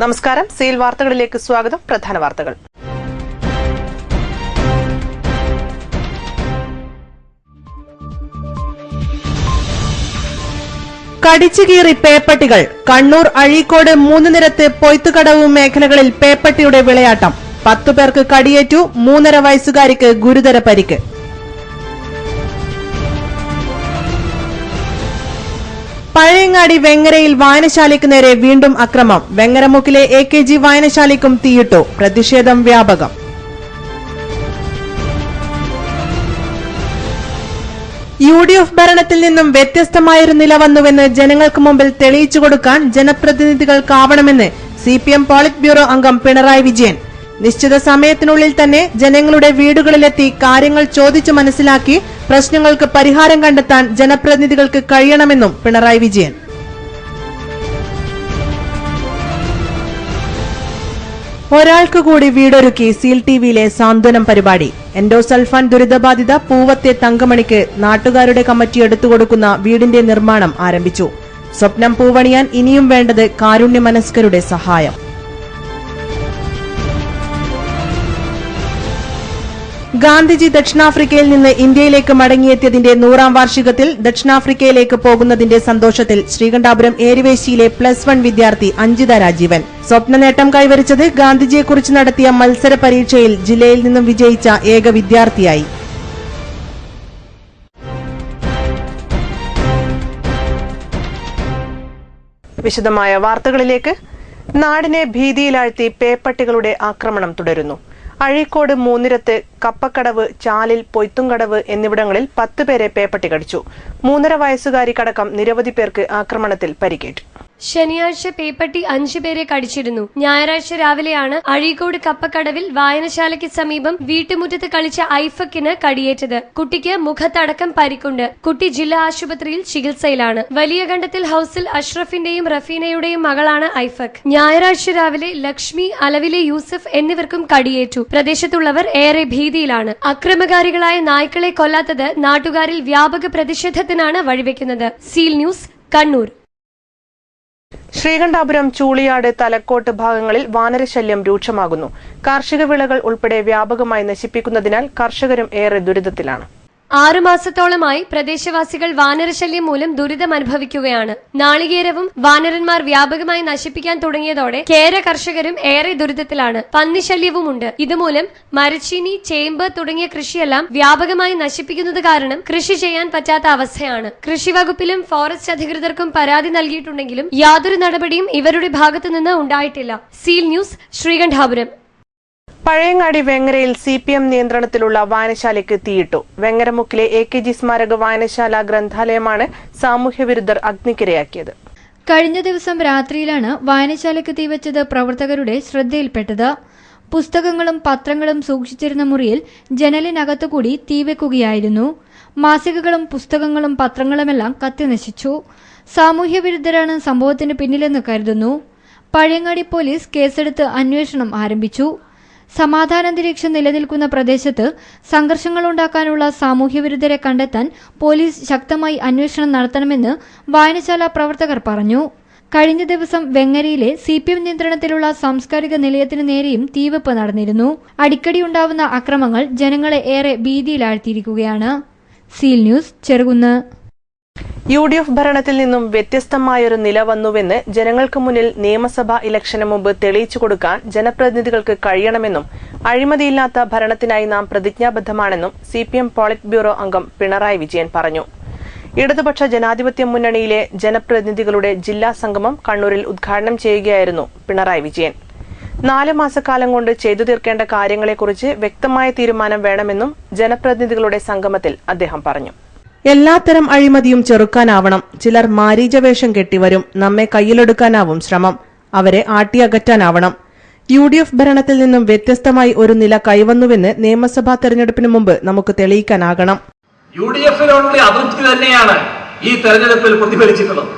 നമസ്കാരം. സീൽ വാർത്തകളിലേക്ക് സ്വാഗതം. പ്രധാന വാർത്തകൾ. കടിച്ചുകീറി പേപ്പട്ടികൾ. കണ്ണൂർ അഴീക്കോട് 3 നിരത്ത് പൊയ്ത്തുകടവ് മേഖലകളിൽ പേപ്പട്ടിയുടെ വിളയാട്ടം. 10 പേർക്ക് കടിയേറ്റു. 3.5 വയസ്സുകാരിക്ക് ഗുരുതര പരിക്ക്. പഴയങ്ങാടി വെങ്ങരയിൽ വായനശാലയ്ക്ക് നേരെ വീണ്ടും അക്രമം. വെങ്ങരമുക്കിലെ AKG വായനശാലയ്ക്കും തീയിട്ടു. പ്രതിഷേധം വ്യാപകം. UDF ഭരണത്തിൽ നിന്നും വ്യത്യസ്തമായൊരു നില വന്നുവെന്ന് ജനങ്ങൾക്ക് മുമ്പിൽ തെളിയിച്ചു കൊടുക്കാൻ ജനപ്രതിനിധികൾക്കാവണമെന്ന് CPM പോളിറ്റ് ബ്യൂറോ അംഗം പിണറായി വിജയൻ. നിശ്ചിത സമയത്തിനുള്ളിൽ തന്നെ ജനങ്ങളുടെ വീടുകളിലെത്തി കാര്യങ്ങൾ ചോദിച്ചു മനസ്സിലാക്കി പ്രശ്നങ്ങൾക്ക് പരിഹാരം കണ്ടെത്താൻ ജനപ്രതിനിധികൾക്ക് കഴിയണമെന്നും പിണറായി വിജയൻ. ഒരാൾക്ക് കൂടി വീടൊരുക്കി സീൽ TVയിലെ സാന്ത്വനം പരിപാടി. എൻഡോസൾഫാൻ ദുരിതബാധിത പൂവത്തെ തങ്കമണിക്ക് നാട്ടുകാരുടെ കമ്മിറ്റി എടുത്തുകൊടുക്കുന്ന വീടിന്റെ നിർമ്മാണം ആരംഭിച്ചു. സ്വപ്നം പൂവണിയാൻ ഇനിയും വേണ്ടത് കാരുണ്യമനസ്കരുടെ സഹായം. ഗാന്ധിജി ദക്ഷിണാഫ്രിക്കയിൽ നിന്ന് ഇന്ത്യയിലേക്ക് മടങ്ങിയെത്തിയതിന്റെ 100ാം വാർഷികത്തിൽ ദക്ഷിണാഫ്രിക്കയിലേക്ക് പോകുന്നതിന്റെ സന്തോഷത്തിൽ ശ്രീകണ്ഠാപുരം ഏരിവേശിയിലെ +1 വിദ്യാർത്ഥി അഞ്ജിത രാജീവൻ സ്വപ്ന നേട്ടം കൈവരിച്ചത് ഗാന്ധിജിയെക്കുറിച്ച് നടത്തിയ മത്സര പരീക്ഷയിൽ ജില്ലയിൽ നിന്നും വിജയിച്ച ഏക വിദ്യാർത്ഥിയായി. വിശദമായ വാർത്തകളിലേക്ക്. നാടിനെ ഭീതിയിലാഴ്ത്തി പേപ്പട്ടികളുടെ ആക്രമണം തുടരുന്നു. അഴീക്കോട് 3 നിരത്ത് കപ്പക്കടവ്, ചാലിൽ, പൊയ്ത്തുംകടവ് എന്നിവിടങ്ങളിൽ 10 പേരെ പേപ്പട്ടി കടിച്ചു. 3.5 വയസ്സുകാരിക്കടക്കം നിരവധി പേർക്ക് ആക്രമണത്തിൽ പരിക്കേറ്റു. ശനിയാഴ്ച പേപ്പട്ടി 5 പേരെ കടിച്ചിരുന്നു. ഞായറാഴ്ച രാവിലെയാണ് അഴീക്കോട് കപ്പക്കടവിൽ വായനശാലയ്ക്ക് സമീപം വീട്ടുമുറ്റത്ത് കളിച്ച ഐഫക്കിന് കടിയേറ്റത്. കുട്ടിക്ക് മുഖത്തടക്കം പരിക്കുണ്ട്. കുട്ടി ജില്ലാ ആശുപത്രിയിൽ ചികിത്സയിലാണ്. വലിയ കണ്ടത്തിൽ ഹൌസിൽ അഷ്റഫിന്റെയും റഫീനയുടെയും മകളാണ് ഐഫക്. ഞായറാഴ്ച രാവിലെ ലക്ഷ്മി, അലവിലെ യൂസഫ് എന്നിവർക്കും കടിയേറ്റു. പ്രദേശത്തുള്ളവർ ഏറെ ഭീതിയിലാണ്. അക്രമകാരികളായ നായ്ക്കളെ കൊല്ലാത്തത് നാട്ടുകാരിൽ വ്യാപക പ്രതിഷേധത്തിനാണ് വഴിവെക്കുന്നത്. Seal news, Kannur. ശ്രീകണ്ഠാപുരം, ചൂളിയാട്, തലക്കോട്ട് ഭാഗങ്ങളിൽ വാനരശല്യം രൂക്ഷമാകുന്നു. കാർഷിക വിളകൾ ഉൾപ്പെടെ വ്യാപകമായി നശിപ്പിക്കുന്നതിനാൽ കർഷകരും ഏറെ ദുരിതത്തിലാണ്. 6 മാസത്തോളമായി പ്രദേശവാസികൾ വാനരശല്യം മൂലം ദുരിതമനുഭവിക്കുകയാണ്. നാളികേരവും വാനരന്മാർ വ്യാപകമായി നശിപ്പിക്കാൻ തുടങ്ങിയതോടെ കേര കർഷകരും ഏറെ ദുരിതത്തിലാണ്. പന്നിശല്യവുമുണ്ട്. ഇതുമൂലം മരച്ചീനി, ചേമ്പ് തുടങ്ങിയ കൃഷിയെല്ലാം വ്യാപകമായി നശിപ്പിക്കുന്നത് കാരണം കൃഷി ചെയ്യാൻ പറ്റാത്ത അവസ്ഥയാണ്. കൃഷിവകുപ്പിലും ഫോറസ്റ്റ് അധികൃതർക്കും പരാതി നൽകിയിട്ടുണ്ടെങ്കിലും യാതൊരു നടപടിയും ഇവരുടെ ഭാഗത്തുനിന്ന് ഉണ്ടായിട്ടില്ല. Seal news, Sreekandapuram. പഴയങ്ങാടി വെങ്ങരയിൽ CPM നിയന്ത്രണത്തിലുള്ള വായനശാലയ്ക്ക് തീയിട്ടു. വെങ്ങരമുക്കിലെ AKG സ്മാരക വായനശാല ഗ്രന്ഥാലയമാണ് സാമൂഹ്യവിരുദ്ധർ അഗ്നിക്കിരയാക്കിയത്. കഴിഞ്ഞ ദിവസം രാത്രിയിലാണ് വായനശാലയ്ക്ക് തീവച്ചത് പ്രവർത്തകരുടെ ശ്രദ്ധയിൽപ്പെട്ടത്. പുസ്തകങ്ങളും പത്രങ്ങളും സൂക്ഷിച്ചിരുന്ന മുറിയിൽ ജനലിനകത്തുകൂടി തീവെക്കുകയായിരുന്നു. മാസികകളും പുസ്തകങ്ങളും പത്രങ്ങളുമെല്ലാം കത്തിനശിച്ചു. സാമൂഹ്യവിരുദ്ധരാണ് സംഭവത്തിന് പിന്നിലെന്ന് കരുതുന്നു. പഴയങ്ങാടി പോലീസ് കേസെടുത്ത് അന്വേഷണം ആരംഭിച്ചു. സമാധാനാന്തരീക്ഷം നിലനിൽക്കുന്ന പ്രദേശത്ത് സംഘർഷങ്ങളുണ്ടാക്കാനുള്ള സാമൂഹ്യവിരുദ്ധരെ കണ്ടെത്താൻ പോലീസ് ശക്തമായി അന്വേഷണം നടത്തണമെന്ന് വായനശാല പ്രവർത്തകർ പറഞ്ഞു. കഴിഞ്ഞ ദിവസം വെങ്ങരയിലെ CPM നിയന്ത്രണത്തിലുള്ള സാംസ്കാരിക നിലയത്തിന് നേരെയും തീവെപ്പ് നടന്നിരുന്നു. അടിക്കടി ഉണ്ടാവുന്ന അക്രമങ്ങൾ ജനങ്ങളെ ഏറെ ഭീതിയിലാഴ്ത്തിയിരിക്കുകയാണ്. Seal news, Cherukunnu. UDF ഭരണത്തിൽ നിന്നും വ്യത്യസ്തമായൊരു നില വന്നുവെന്ന് ജനങ്ങൾക്ക് മുന്നിൽ നിയമസഭാ ഇലക്ഷന് മുമ്പ് തെളിയിച്ചു കൊടുക്കാൻ ജനപ്രതിനിധികൾക്ക് കഴിയണമെന്നും അഴിമതിയില്ലാത്ത ഭരണത്തിനായി നാം പ്രതിജ്ഞാബദ്ധമാണെന്നും CPM പോളിറ്റ് ബ്യൂറോ അംഗം പിണറായി വിജയൻ പറഞ്ഞു. ഇടതുപക്ഷ ജനാധിപത്യ മുന്നണിയിലെ ജനപ്രതിനിധികളുടെ ജില്ലാ സംഗമം കണ്ണൂരിൽ ഉദ്ഘാടനം ചെയ്യുകയായിരുന്നു പിണറായി വിജയൻ. 4 മാസക്കാലം കൊണ്ട് ചെയ്തു തീർക്കേണ്ട കാര്യങ്ങളെക്കുറിച്ച് വ്യക്തമായ തീരുമാനം വേണമെന്നും ജനപ്രതിനിധികളുടെ സംഗമത്തിൽ അദ്ദേഹം പറഞ്ഞു. എല്ലാത്തരം അഴിമതിയും ചെറുക്കാനാവണം. ചിലർ മാരീചവേഷം കെട്ടിവരും. നമ്മെ കയ്യിലെടുക്കാനാവും ശ്രമം. അവരെ ആട്ടിയകറ്റാനാവണം. UDF ഭരണത്തിൽ നിന്നും വ്യത്യസ്തമായി ഒരു നില കൈവന്നുവെന്ന് നിയമസഭാ തെരഞ്ഞെടുപ്പിന് മുമ്പ് നമുക്ക് തെളിയിക്കാനാകണം. UDFിനോടുള്ള അതൃപ്തി തന്നെയാണ് ഈ തെരഞ്ഞെടുപ്പിൽ പ്രതിഫലിച്ചിട്ടുള്ളത്.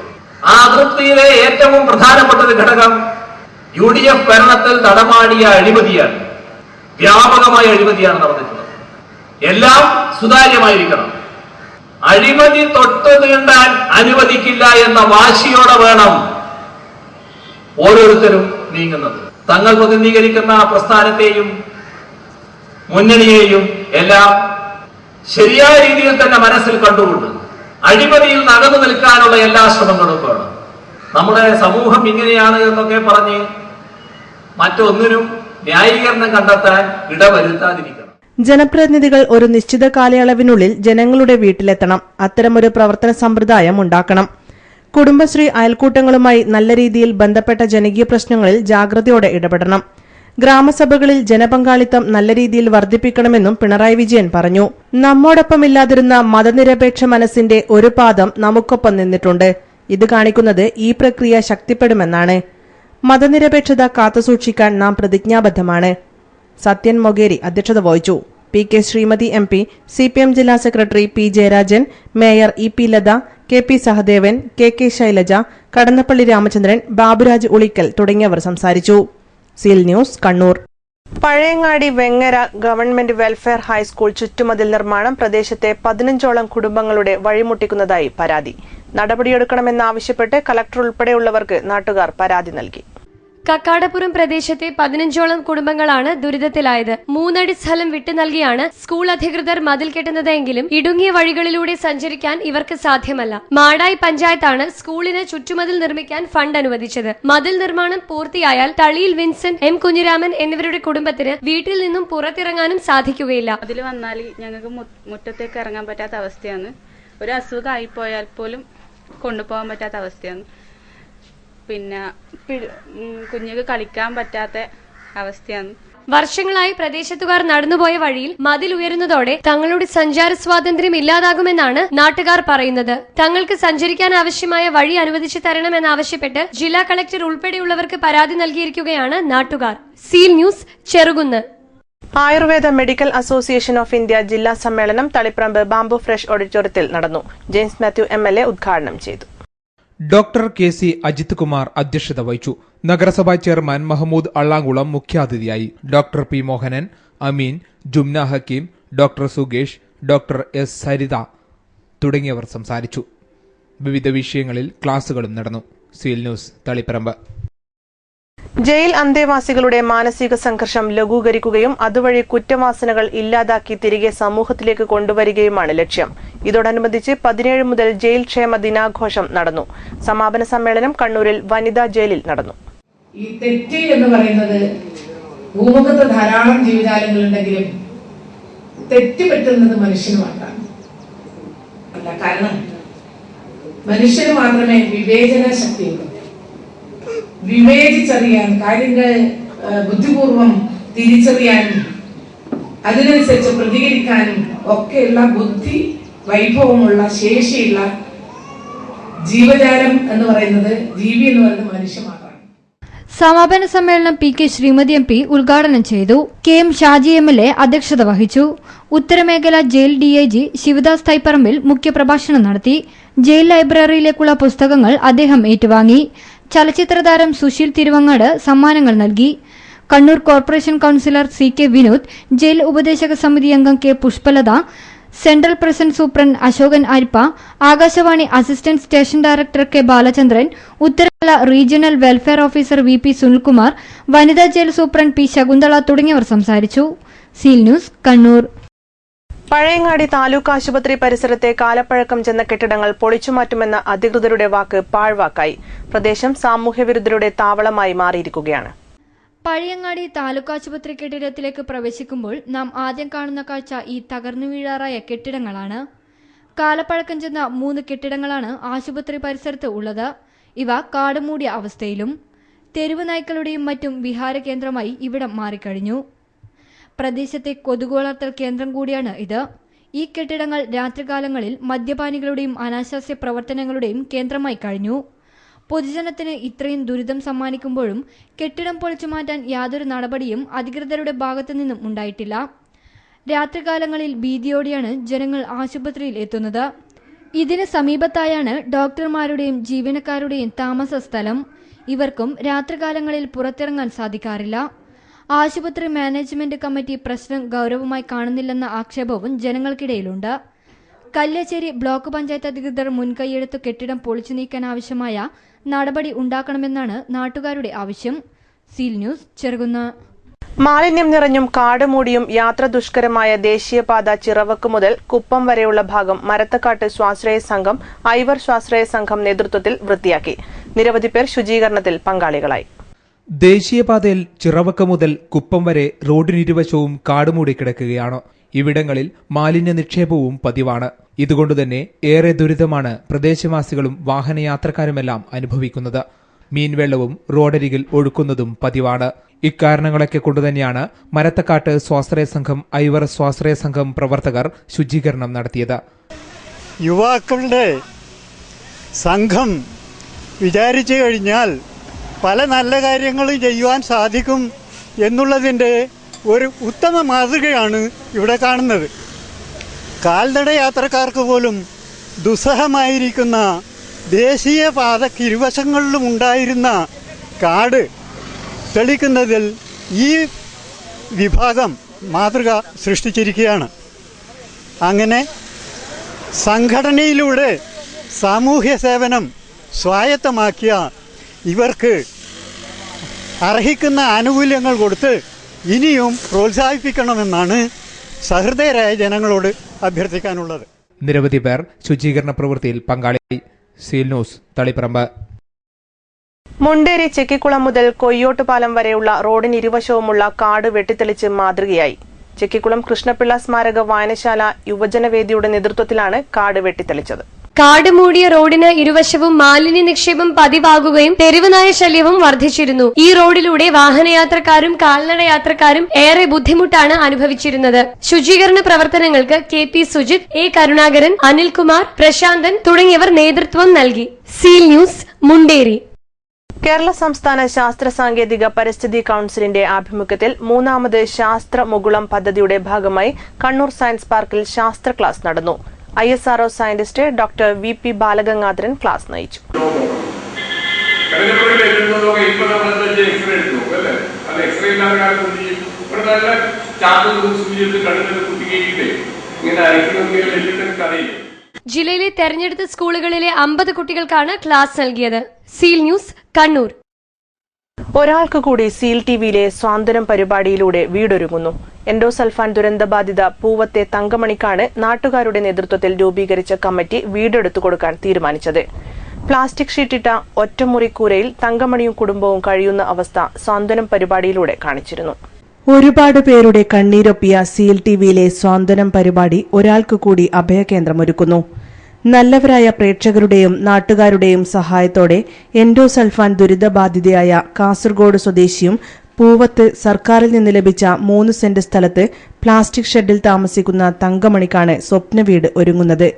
ആ അതൃപ്തിയിലെ ഏറ്റവും പ്രധാനപ്പെട്ട ഒരു ഘടകം UDF ഭരണത്തിൽ നടമാടിയ അഴിമതിയാണ്. വ്യാപകമായ അഴിമതിയാണ് നടന്നിട്ടുള്ളത്. എല്ലാം സുതാര്യമായിരിക്കണം. അഴിമതി തൊട്ട് തീണ്ടാൻ അനുവദിക്കില്ല എന്ന വാശിയോടെ വേണം ഓരോരുത്തരും നീങ്ങുന്നത്. തങ്ങൾ പ്രതിനിധീകരിക്കുന്ന പ്രസ്ഥാനത്തെയും മുന്നണിയെയും എല്ലാം ശരിയായ രീതിയിൽ തന്നെ മനസ്സിൽ കണ്ടുകൊണ്ട് അഴിമതിയിൽ നകന്നു നിൽക്കാനുള്ള എല്ലാ ശ്രമങ്ങളും വേണം. നമ്മുടെ സമൂഹം ഇങ്ങനെയാണ് എന്നൊക്കെ പറഞ്ഞ് മറ്റൊന്നിനും ന്യായീകരണം കണ്ടെത്താൻ ഇടവരുത്താതിരിക്കണം. ജനപ്രതിനിധികൾ ഒരു നിശ്ചിത കാലയളവിനുള്ളിൽ ജനങ്ങളുടെ വീട്ടിലെത്തണം. അത്തരമൊരു പ്രവർത്തന സമ്പ്രദായം ഉണ്ടാക്കണം. കുടുംബശ്രീ അയൽക്കൂട്ടങ്ങളുമായി നല്ല രീതിയിൽ ബന്ധപ്പെട്ട ജനകീയ പ്രശ്നങ്ങളിൽ ജാഗ്രതയോടെ ഇടപെടണം. ഗ്രാമസഭകളിൽ ജനപങ്കാളിത്തം നല്ല രീതിയിൽ വർദ്ധിപ്പിക്കണമെന്നും പിണറായി വിജയൻ പറഞ്ഞു. നമ്മോടൊപ്പമില്ലാതിരുന്ന മതനിരപേക്ഷ മനസ്സിന്റെ ഒരു പാദം നമുക്കൊപ്പം നിന്നിട്ടുണ്ട്. ഇത് കാണിക്കുന്നത് ഈ പ്രക്രിയ ശക്തിപ്പെടുമെന്നാണ്. മതനിരപേക്ഷത കാത്തുസൂക്ഷിക്കാൻ നാം പ്രതിജ്ഞാബദ്ധമാണ്. സത്യൻ മൊകേരി അധ്യക്ഷത വഹിച്ചു. PK ശ്രീമതി MP, CPM ജില്ലാ secretary P Jayarajan, mayor EP Latha, KP Sahadevan, KK Shailaja, Kadannappally Ramachandran, Baburaj Ulikkal തുടങ്ങിയവർ സംസാരിച്ചു. Seal news, Kannur. Pazhayangadi Vengara government welfare high school ചുറ്റുമതിൽ നിർമ്മാണം പ്രദേശത്തെ 15ഓളം കുടുംബങ്ങളുടെ വഴിമുട്ടിക്കുന്നതായി പരാതി. നടപടിയെടുക്കണമെന്നാവശ്യപ്പെട്ട് കളക്ടർ ഉൾപ്പെടെയുള്ളവർക്ക് നാട്ടുകാർ പരാതി നൽകി. കക്കാടപുരം പ്രദേശത്തെ 15ഓളം കുടുംബങ്ങളാണ് ദുരിതത്തിലായത്. 3 അടി സ്ഥലം വിട്ടു നൽകിയാണ് സ്കൂൾ അധികൃതർ മതിൽ കെട്ടുന്നതെങ്കിലും ഇടുങ്ങിയ വഴികളിലൂടെ സഞ്ചരിക്കാൻ ഇവർക്ക് സാധ്യമല്ല. മാടായി പഞ്ചായത്താണ് സ്കൂളിന് ചുറ്റുമതിൽ നിർമ്മിക്കാൻ ഫണ്ട് അനുവദിച്ചത്. മതിൽ നിർമ്മാണം പൂർത്തിയായാൽ തളിയിൽ വിൻസെന്റ്, M കുഞ്ഞിരാമൻ എന്നിവരുടെ കുടുംബത്തിന് വീട്ടിൽ നിന്നും പുറത്തിറങ്ങാനും സാധിക്കുകയില്ല. അതിൽ വന്നാൽ ഞങ്ങൾക്ക് മുറ്റത്തേക്ക് ഇറങ്ങാൻ പറ്റാത്ത അവസ്ഥയാണ്. ഒരു അസുഖമായി പോയാൽ പോലും കൊണ്ടുപോകാൻ പറ്റാത്ത അവസ്ഥയാണ്. പിന്നെ കുഞ്ഞുങ്ങൾക്ക് കളിക്കാൻ പറ്റാത്ത അവസ്ഥയാണ്. വർഷങ്ങളായി പ്രദേശത്തുകാർ നടന്നുപോയ വഴിയിൽ മതിൽ ഉയരുന്നതോടെ തങ്ങളുടെ സഞ്ചാര സ്വാതന്ത്ര്യം ഇല്ലാതാകുമെന്നാണ് നാട്ടുകാർ പറയുന്നത്. തങ്ങൾക്ക് സഞ്ചരിക്കാൻ ആവശ്യമായ വഴി അനുവദിച്ചു തരണമെന്നാവശ്യപ്പെട്ട് ജില്ലാ കളക്ടർ ഉൾപ്പെടെയുള്ളവർക്ക് പരാതി നൽകിയിരിക്കുകയാണ് നാട്ടുകാർ. Seal news, Cherukunnu. Ayurveda medical association of India ജില്ലാ സമ്മേളനം തളിപ്പറമ്പ് ബാംബു ഫ്രഷ് ഓഡിറ്റോറിയത്തിൽ നടന്നു. ജെയിംസ് മാത്യു MLA ഉദ്ഘാടനം ചെയ്തു. ഡോക്ടർ KC അജിത് കുമാർ അധ്യക്ഷത വഹിച്ചു. നഗരസഭാ ചെയർമാൻ മഹമ്മൂദ് അള്ളാങ്കുളം മുഖ്യാതിഥിയായി. Doctor P Mohanan, Ameen, Jumna Hakeem, doctor സുഗേഷ്, ഡോക്ടർ S സരിത തുടങ്ങിയവർ സംസാരിച്ചു. വിവിധ വിഷയങ്ങളിൽ ക്ലാസുകളും നടന്നു. Seal news, Taliparamba. ജയിൽ അന്തേവാസികളുടെ മാനസിക സംഘർഷം ലഘൂകരിക്കുകയും അതുവഴി കുറ്റവാസനകൾ ഇല്ലാതാക്കി തിരികെ സമൂഹത്തിലേക്ക് കൊണ്ടുവരികയുമാണ് ലക്ഷ്യം. ഇതോടനുബന്ധിച്ച് 17 മുതൽ ജയിൽ ക്ഷേമ ദിനാഘോഷം നടന്നു. സമാപന സമ്മേളനം കണ്ണൂരിൽ വനിതാ ജയിലിൽ നടന്നു. ഈ തെറ്റ് എന്ന് പറയുന്നത് ഭൂമുഖത്ത് ധാരാളം ജീവജാലങ്ങളുണ്ടെങ്കിലും തെറ്റ് പറ്റുന്നത് മനുഷ്യന് മാത്രമാണ്. കാരണം മനുഷ്യന് മാത്രമേ വിവേചന ശക്തിയുള്ളൂ. വിവേചിച്ചറിയാൻ, കാര്യങ്ങൾ ബുദ്ധിപൂർവം തിരിച്ചറിയാനും അതിനനുസരിച്ച് പ്രതികരിക്കാനും ഒക്കെയുള്ള ബുദ്ധി വൈഭവമുള്ള ശേഷിയുള്ള ജീവജാലം എന്ന് പറയുന്നത്, ജീവി എന്ന് പറയുന്നത് മനുഷ്യ മാത്രമാണ്. സമാപന സമ്മേളനം PK ശ്രീമതി MP ഉദ്ഘാടനം ചെയ്തു. KM ഷാജി MLA അധ്യക്ഷത വഹിച്ചു. ഉത്തരമേഖല ജയിൽ DIG ശിവദാസ് തൈപ്പറമ്പിൽ മുഖ്യപ്രഭാഷണം നടത്തി. ജയിൽ ലൈബ്രറിയിലേക്കുള്ള പുസ്തകങ്ങൾ അദ്ദേഹം ഏറ്റുവാങ്ങി. ചലച്ചിത്രതാരം സുശീൽ തിരുവങ്ങാട് സമ്മാനങ്ങൾ നൽകി. Kannur corporation councillor CK Vinod, jail ഉപദേശക സമിതി അംഗം K Pushpalatha, central prison superintendent Ashokan Arippa, Akashvani assistant station director K Balachandran, ഉത്തരമേഖല regional welfare officer VP Sunilkumar, വനിതാ ജയിൽ സൂപ്രണ്ട് P ശകുന്തള തുടങ്ങിയവർ സംസാരിച്ചു. Seal news, Kannur. പഴയങ്ങാടി താലൂക്ക് ആശുപത്രി പരിസരത്തെ കാലപ്പഴക്കം ചെന്ന കെട്ടിടങ്ങൾ പൊളിച്ചുമാറ്റുമെന്ന അധികൃതരുടെ വാക്ക് പാഴ്വാക്കായി. പ്രദേശം സാമൂഹ്യവിരുദ്ധരുടെ താവളമായി മാറിയിരിക്കുകയാണ്. പഴയങ്ങാടി താലൂക്ക് ആശുപത്രി കെട്ടിടത്തിലേക്ക് പ്രവേശിക്കുമ്പോൾ നാം ആദ്യം കാണുന്ന കാഴ്ച ഈ തകർന്നു വീഴാറായ കെട്ടിടങ്ങളാണ്. കാലപ്പഴക്കം ചെന്ന 3 കെട്ടിടങ്ങളാണ് ആശുപത്രി പരിസരത്ത് ഉള്ളത്. ഇവ കാടുമൂടിയ അവസ്ഥയിലും. തെരുവ് നായ്ക്കളുടെയും മറ്റും വിഹാര കേന്ദ്രമായി ഇവിടം മാറിക്കഴിഞ്ഞു. പ്രദേശത്തെ കൊതുക് വളർത്തൽ കേന്ദ്രം കൂടിയാണ് ഇത്. ഈ കെട്ടിടങ്ങൾ രാത്രികാലങ്ങളിൽ മദ്യപാനികളുടെയും അനാശാസ്യ പ്രവർത്തനങ്ങളുടെയും കേന്ദ്രമായി കഴിഞ്ഞു. പൊതുജനത്തിന് ഇത്രയും ദുരിതം സമ്മാനിക്കുമ്പോഴും കെട്ടിടം പൊളിച്ചു മാറ്റാൻ യാതൊരു നടപടിയും അധികൃതരുടെ ഭാഗത്തു നിന്നും ഉണ്ടായിട്ടില്ല. രാത്രികാലങ്ങളിൽ ഭീതിയോടെയാണ് ജനങ്ങൾ ആശുപത്രിയിൽ എത്തുന്നത്. ഇതിന് സമീപത്തായാണ് ഡോക്ടർമാരുടെയും ജീവനക്കാരുടെയും താമസ സ്ഥലം. ഇവർക്കും രാത്രികാലങ്ങളിൽ പുറത്തിറങ്ങാൻ സാധിക്കാറില്ല. ആശുപത്രി മാനേജ്മെന്റ് കമ്മിറ്റി പ്രശ്നം ഗൌരവമായി കാണുന്നില്ലെന്ന ആക്ഷേപവും ജനങ്ങൾക്കിടയിലുണ്ട്. കല്യാശ്ശേരി ബ്ലോക്ക് പഞ്ചായത്ത് അധികൃതർ മുൻകൈയെടുത്ത് കെട്ടിടം പൊളിച്ചു നീക്കാൻ ആവശ്യമായ നടപടി ഉണ്ടാക്കണമെന്നാണ് നാട്ടുകാരുടെ ആവശ്യം. Seal news Cherukunnu. മാലിന്യം നിറഞ്ഞും കാട് മൂടിയും യാത്ര ദുഷ്കരമായ ദേശീയപാത ചിറവക്ക് മുതൽ കുപ്പം വരെയുള്ള ഭാഗം മരത്തക്കാട്ട് സ്വാശ്രയ സംഘം, ഐവർ സ്വാശ്രയ സംഘം നേതൃത്വത്തിൽ വൃത്തിയാക്കി. നിരവധി പേർ ശുചീകരണത്തിൽ പങ്കാളികളായി. ദേശീയപാതയിൽ ചിറവക്ക് മുതൽ കുപ്പം വരെ റോഡിനിരുവശവും കാടുമൂടി കിടക്കുകയാണ്. ഇവിടങ്ങളിൽ മാലിന്യ നിക്ഷേപവും പതിവാണ്. ഇതുകൊണ്ടുതന്നെ ഏറെ ദുരിതമാണ് പ്രദേശവാസികളും വാഹനയാത്രക്കാരുമെല്ലാം അനുഭവിക്കുന്നത്. മീൻവെള്ളവും റോഡരികിൽ ഒഴുക്കുന്നതും പതിവാണ്. ഇക്കാരണങ്ങളൊക്കെ കൊണ്ടുതന്നെയാണ് മരത്തക്കാട്ട് സ്വാശ്രയ സംഘം, ഐവർ സ്വാശ്രയ സംഘം പ്രവർത്തകർ ശുചീകരണം നടത്തിയത്. യുവാക്കളുടെ സംഘം വിചാരിച്ചു കഴിഞ്ഞാൽ പല നല്ല കാര്യങ്ങളും ചെയ്യുവാൻ സാധിക്കും എന്നുള്ളതിൻ്റെ ഒരു ഉത്തമ മാതൃകയാണ് ഇവിടെ കാണുന്നത്. കാൽനട യാത്രക്കാർക്ക് പോലും ദുസ്സഹമായിരിക്കുന്ന ദേശീയപാതയ്ക്ക് ഇരുവശങ്ങളിലും ഉണ്ടായിരുന്ന കാട് തെളിക്കുന്നതിൽ ഈ വിഭാഗം മാതൃക സൃഷ്ടിച്ചിരിക്കുകയാണ്. അങ്ങനെ സംഘടനയിലൂടെ സാമൂഹ്യ സേവനം സ്വായത്തമാക്കിയ ഇവർക്ക് അർഹിക്കുന്ന ആനുകൂല്യങ്ങൾ കൊടുത്ത് ഇനിയും പ്രോത്സാഹിപ്പിക്കണമെന്നാണ് സഹൃദയരായ ജനങ്ങളോട് അഭ്യർത്ഥിക്കാനുള്ളത്. നിരവധി പേർ ശുചീകരണ പ്രവൃത്തിയിൽ പങ്കാളിയായി. Seal news, Taliparamba. മുണ്ടേരി ചെക്കിക്കുളം മുതൽ കൊയ്യോട്ടുപാലം വരെയുള്ള റോഡിനിരുവശവുമുള്ള കാട് വെട്ടിത്തെളിച്ച് മാതൃകയായി. ചെക്കിക്കുളം കൃഷ്ണപിള്ള സ്മാരക വായനശാല യുവജനവേദിയുടെ നേതൃത്വത്തിലാണ് കാട് വെട്ടിത്തെളിച്ചത്. കാട് മൂടിയ റോഡിന് ഇരുവശവും മാലിന്യ നിക്ഷേപം പതിവാകുകയും തെരുവ് നായ ശല്യവും വർദ്ധിച്ചിരുന്നു. ഈ റോഡിലൂടെ വാഹനയാത്രക്കാരും കാൽനട യാത്രക്കാരും ഏറെ ബുദ്ധിമുട്ടാണ് അനുഭവിച്ചിരുന്നത്. ശുചീകരണ പ്രവർത്തനങ്ങൾക്ക് KP സുജിത്, A കരുണാകരൻ, അനിൽകുമാർ, പ്രശാന്തൻ തുടങ്ങിയവർ നേതൃത്വം നൽകി. Seal news, Munderi. കേരള സംസ്ഥാന ശാസ്ത്ര സാങ്കേതിക പരിസ്ഥിതി കൌൺസിലിന്റെ ആഭിമുഖ്യത്തിൽ 3ാമത് ശാസ്ത്ര മുകുളം പദ്ധതിയുടെ ഭാഗമായി കണ്ണൂർ സയൻസ് പാർക്കിൽ ശാസ്ത്ര ക്ലാസ് നടന്നു. ISRO scientist doctor VP Balagangadharan class നയിച്ചു. ജില്ലയിലെ തെരഞ്ഞെടുത്ത സ്കൂളുകളിലെ 50 കുട്ടികൾക്കാണ് ക്ലാസ് നൽകിയത്. Seal news, Kannur. ഒരാൾക്ക് കൂടി സീൽ TVയിലെ സ്വാതന്ത്ര്യം പരിപാടിയിലൂടെ വീടൊരുങ്ങുന്നു. എൻഡോസൾഫാൻ ദുരന്തബാധിത പൂവത്തെ തങ്കമണിക്കാണ് നാട്ടുകാരുടെ നേതൃത്വത്തിൽ രൂപീകരിച്ച കമ്മിറ്റി വീടെടുത്തു കൊടുക്കാൻ തീരുമാനിച്ചത്. പ്ലാസ്റ്റിക് ഷീറ്റിട്ട ഒറ്റമുറിക്കൂരയിൽ തങ്കമണിയും കുടുംബവും കഴിയുന്ന അവസ്ഥ സ്വാതന്ത്ര്യം പരിപാടിയിലൂടെ കാണിച്ചിരുന്നു. ഒരുപാട് പേരുടെ കണ്ണീരൊപ്പിയ സീൽ TVയിലെ സ്വാതന്ത്ര്യം പരിപാടി ഒരാൾക്ക് കൂടി അഭയകേന്ദ്രമൊരുക്കുന്നു. നല്ലവരായ പ്രേക്ഷകരുടെയും നാട്ടുകാരുടെയും സഹായത്തോടെ എൻഡോസൾഫാൻ ദുരിതബാധിതയായ കാസർഗോഡ് സ്വദേശിയും പൂവത്ത് സർക്കാരിൽ നിന്ന് ലഭിച്ച 3 സെന്റ് സ്ഥലത്ത് പ്ലാസ്റ്റിക് ഷെഡിൽ താമസിക്കുന്ന തങ്കമണിക്കാണ് സ്വപ്നവീട് ഒരുങ്ങുന്നത്.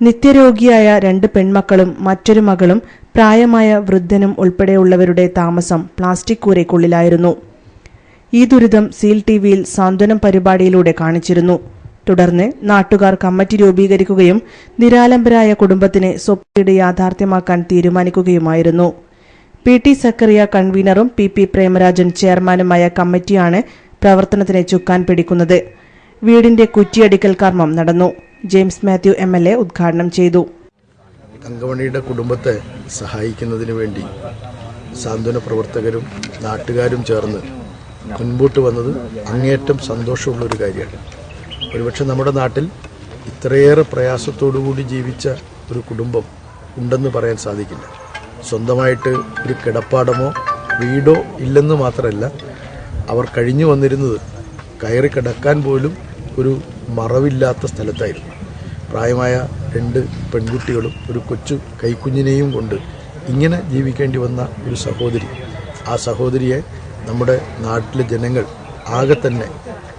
നിത്യരോഗിയായ 2 പെൺമക്കളും മറ്റൊരു മകളും പ്രായമായ വൃദ്ധനും ഉൾപ്പെടെയുള്ളവരുടെ താമസം പ്ലാസ്റ്റിക് കൂരയ്ക്കുള്ളിലായിരുന്നു. ഈ ദുരിതം സീൽ TVയിൽ സാന്ത്വനം പരിപാടിയിലൂടെ കാണിച്ചിരുന്നു. തുടർന്ന് നാട്ടുകാർ കമ്മിറ്റി രൂപീകരിക്കുകയും നിരാലംബരായ കുടുംബത്തിന് സ്വപ്നവീട് യാഥാർത്ഥ്യമാക്കാൻ തീരുമാനിക്കുകയുമായിരുന്നു. PT സക്കറിയ കൺവീനറും PP പ്രേമരാജൻ ചെയർമാനുമായ കമ്മിറ്റിയാണ് പ്രവർത്തനത്തിന് ചുക്കാൻ പിടിക്കുന്നത്. വീടിന്റെ കുറ്റിയടിക്കൽ കർമ്മം നടന്നു. ജെയിംസ് മാത്യു MLA ഉദ്ഘാടനം ചെയ്തു. തങ്കമണിയുടെ കുടുംബത്തെ സഹായിക്കുന്നതിന് വേണ്ടി സാന്ത്വന പ്രവർത്തകരും നാട്ടുകാരും ചേർന്ന് മുൻപോട്ട് വന്നത് അങ്ങേയറ്റം സന്തോഷമുള്ളൊരു കാര്യമാണ്. ഒരുപക്ഷെ നമ്മുടെ നാട്ടിൽ ഇത്രയേറെ പ്രയാസത്തോടുകൂടി ജീവിച്ച ഒരു കുടുംബം ഉണ്ടെന്ന് പറയാൻ സാധിക്കില്ല. സ്വന്തമായിട്ട് ഒരു കിടപ്പാടമോ വീടോ ഇല്ലെന്ന് മാത്രമല്ല, അവർ കഴിഞ്ഞു വന്നിരുന്നത് കയറി കിടക്കാൻ പോലും ഒരു മറവില്ലാത്ത സ്ഥലത്തായിരുന്നു. പ്രായമായ 2 പെൺകുട്ടികളും ഒരു കൊച്ചു കൈക്കുഞ്ഞിനെയും കൊണ്ട് ഇങ്ങനെ ജീവിക്കേണ്ടി വന്ന ഒരു സഹോദരി, ആ സഹോദരിയെ നമ്മുടെ നാട്ടിലെ ജനങ്ങൾ ആകെ തന്നെ